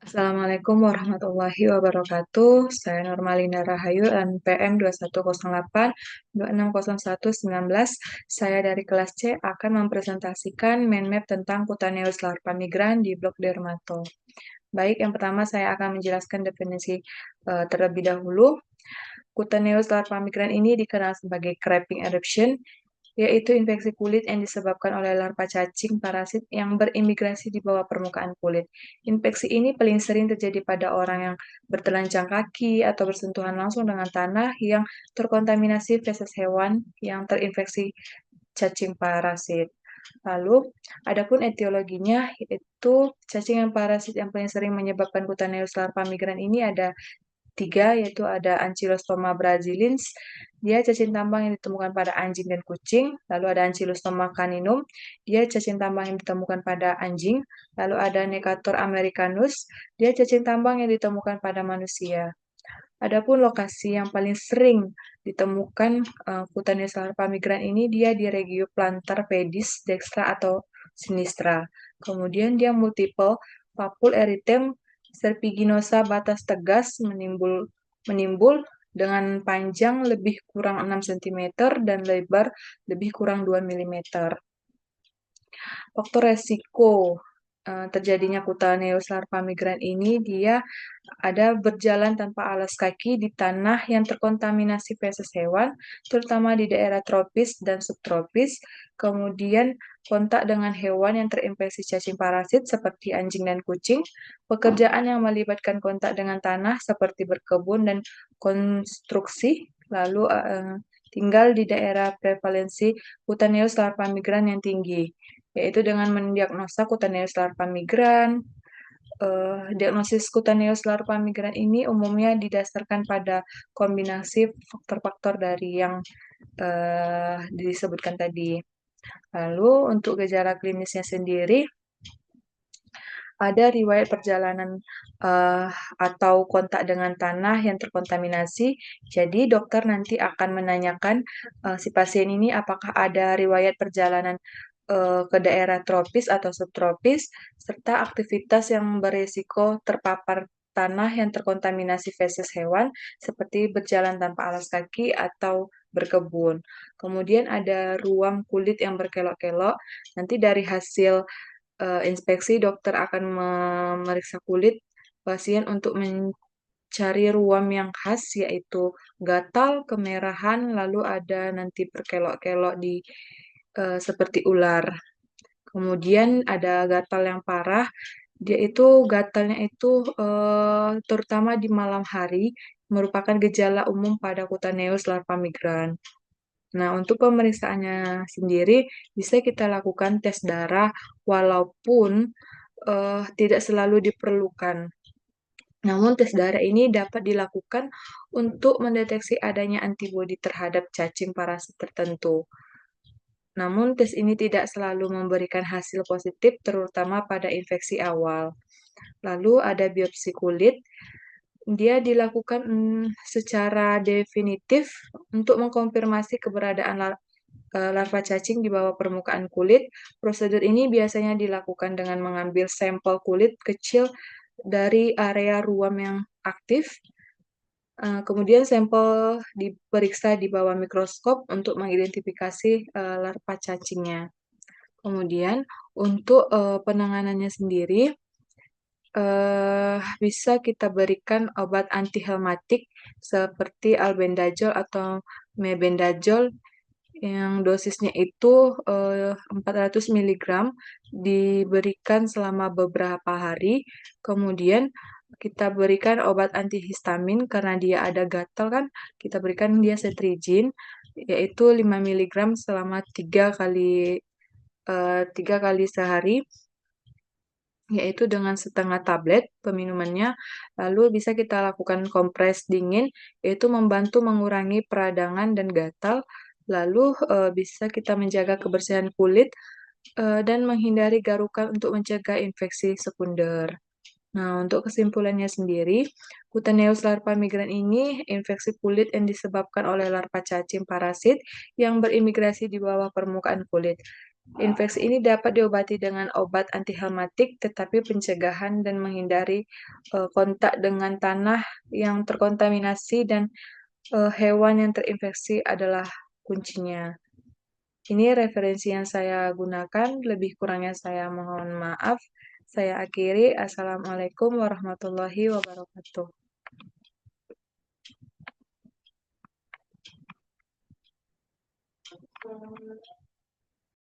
Assalamualaikum warahmatullahi wabarakatuh. Saya Normalina Rahayu, NPM 2108-260119. Saya dari kelas C akan mempresentasikan mind map tentang Cutaneus larva migran di blok Dermato. Baik, yang pertama saya akan menjelaskan definisi terlebih dahulu. Cutaneus larva migran ini dikenal sebagai creping eruption, yaitu infeksi kulit yang disebabkan oleh larva cacing parasit yang berimigrasi di bawah permukaan kulit. Infeksi ini paling sering terjadi pada orang yang bertelanjang kaki atau bersentuhan langsung dengan tanah yang terkontaminasi feses hewan yang terinfeksi cacing parasit. Lalu, adapun etiologinya, yaitu cacing yang parasit yang paling sering menyebabkan Cutaneus larva migran ini ada tiga, yaitu ada Ankylostoma braziliensis, dia cacing tambang yang ditemukan pada anjing dan kucing. Lalu ada Ankylostoma caninum, dia cacing tambang yang ditemukan pada anjing. Lalu ada Necator americanus, dia cacing tambang yang ditemukan pada manusia. Adapun lokasi yang paling sering ditemukan Cutaneus larva migran ini dia di regio plantar pedis dextra atau sinistra. Kemudian dia multiple papul eritem serpiginosa batas tegas menimbul dengan panjang lebih kurang 6 cm dan lebar lebih kurang 2 mm. Faktor resiko terjadinya Cutaneus larva migran ini dia ada berjalan tanpa alas kaki di tanah yang terkontaminasi feses hewan, terutama di daerah tropis dan subtropis, kemudian kontak dengan hewan yang terinfeksi cacing parasit seperti anjing dan kucing, pekerjaan yang melibatkan kontak dengan tanah seperti berkebun dan konstruksi, lalu tinggal di daerah prevalensi Cutaneus larva migran yang tinggi, yaitu dengan mendiagnosa Cutaneus larva migran. Diagnosis Cutaneus larva migran ini umumnya didasarkan pada kombinasi faktor-faktor dari yang disebutkan tadi. Lalu untuk gejala klinisnya sendiri, ada riwayat perjalanan atau kontak dengan tanah yang terkontaminasi. Jadi dokter nanti akan menanyakan si pasien ini apakah ada riwayat perjalanan ke daerah tropis atau subtropis, serta aktivitas yang berisiko terpapar tanah yang terkontaminasi feses hewan, seperti berjalan tanpa alas kaki atau berkebun. Kemudian ada ruam kulit yang berkelok-kelok. Nanti dari hasil inspeksi, dokter akan memeriksa kulit pasien untuk mencari ruam yang khas, yaitu gatal, kemerahan, lalu ada nanti berkelok-kelok di seperti ular. Kemudian ada gatal yang parah, dia itu gatalnya itu terutama di malam hari, merupakan gejala umum pada Cutaneus larva migran. Nah, untuk pemeriksaannya sendiri bisa kita lakukan tes darah walaupun tidak selalu diperlukan. Namun tes darah ini dapat dilakukan untuk mendeteksi adanya antibodi terhadap cacing parasit tertentu. Namun tes ini tidak selalu memberikan hasil positif terutama pada infeksi awal. Lalu ada biopsi kulit. Dia dilakukan secara definitif untuk mengkonfirmasi keberadaan larva cacing di bawah permukaan kulit. Prosedur ini biasanya dilakukan dengan mengambil sampel kulit kecil dari area ruam yang aktif. Kemudian sampel diperiksa di bawah mikroskop untuk mengidentifikasi larva cacingnya. Kemudian untuk penanganannya sendiri, bisa kita berikan obat antihelmatik seperti albendazol atau mebendazol yang dosisnya itu 400 mg diberikan selama beberapa hari. Kemudian kita berikan obat antihistamin karena dia ada gatal kan, kita berikan dia cetirizine yaitu 5 mg selama 3 kali sehari, yaitu dengan setengah tablet peminumannya. Lalu bisa kita lakukan kompres dingin, yaitu membantu mengurangi peradangan dan gatal. Lalu bisa kita menjaga kebersihan kulit dan menghindari garukan untuk mencegah infeksi sekunder. Nah, untuk kesimpulannya sendiri, Cutaneus larva migran ini infeksi kulit yang disebabkan oleh larva cacing parasit yang berimigrasi di bawah permukaan kulit. Infeksi ini dapat diobati dengan obat antihelmatik, tetapi pencegahan dan menghindari kontak dengan tanah yang terkontaminasi dan hewan yang terinfeksi adalah kuncinya. Ini referensi yang saya gunakan, lebih kurangnya saya mohon maaf. Saya akhiri. Assalamualaikum warahmatullahi wabarakatuh.